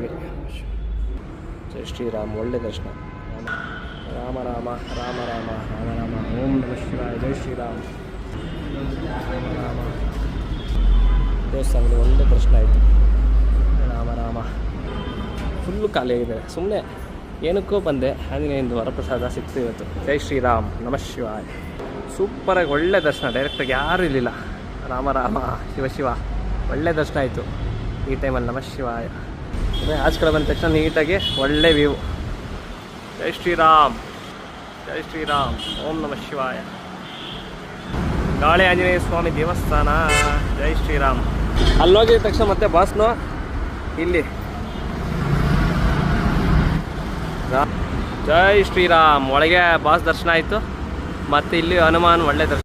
ಹಾಗೆ ಜೈ ಶ್ರೀರಾಮ್. ಒಳ್ಳೆ ದರ್ಶನ. ರಾಮ ರಾಮ ರಾಮ ರಾಮ ರಾಮ ರಾಮ. ಓಂ ನಮಃ ಶಿವಾಯ. ಜೈ ಶ್ರೀರಾಮ್. ರಾಮ ರಾಮ. ದೇವಸ್ಥಾನದಲ್ಲಿ ಒಳ್ಳೆ ದರ್ಶನ ಆಯಿತು. ರಾಮ ರಾಮ. ಫುಲ್ಲು ಖಾಲಿಯಾಗಿದೆ. ಸುಮ್ಮನೆ ಏನಕ್ಕೂ ಬಂದೆ. ಆಂಜನೇಯಂದು ವರಪ್ರಸಾದ ಸಿಕ್ತು ಇವತ್ತು. ಜೈ ಶ್ರೀರಾಮ್. ನಮಃ ಶಿವಾಯ. ಸೂಪರಾಗಿ ಒಳ್ಳೆ ದರ್ಶನ. ಡೈರೆಕ್ಟಾಗಿ ಯಾರೂ ಇರಲಿಲ್ಲ. ರಾಮ ರಾಮ ಶಿವ ಶಿವ. ಒಳ್ಳೆ ದರ್ಶನ ಆಯಿತು ಈ ಟೈಮಲ್ಲಿ. ನಮಃ ಶಿವಾಯ. ಆಚೆ ಕಡೆ ಬಂದ ತಕ್ಷಣ ನೀಟಾಗಿ ಒಳ್ಳೆ ವ್ಯೂ. ಜೈ ಶ್ರೀರಾಮ್. ಜೈ ಶ್ರೀರಾಮ್. ಓಂ ನಮಃ ಶಿವಾಯ. ಗಾಳಿ ಆಂಜನೇಯ ಸ್ವಾಮಿ ದೇವಸ್ಥಾನ. ಜೈ ಶ್ರೀರಾಮ್. ಅಲ್ಲೋಗಿದ ತಕ್ಷಣ ಮತ್ತೆ ಬಾಸ್ನು ಇಲ್ಲಿ. ಜೈ ಶ್ರೀರಾಮ್. ಒಳಗೆ ಬಾಸ್ ದರ್ಶನ ಆಯಿತು. ಮತ್ತು ಇಲ್ಲಿ ಹನುಮಾನ್ ಒಳ್ಳೆ ದರ್ಶನ.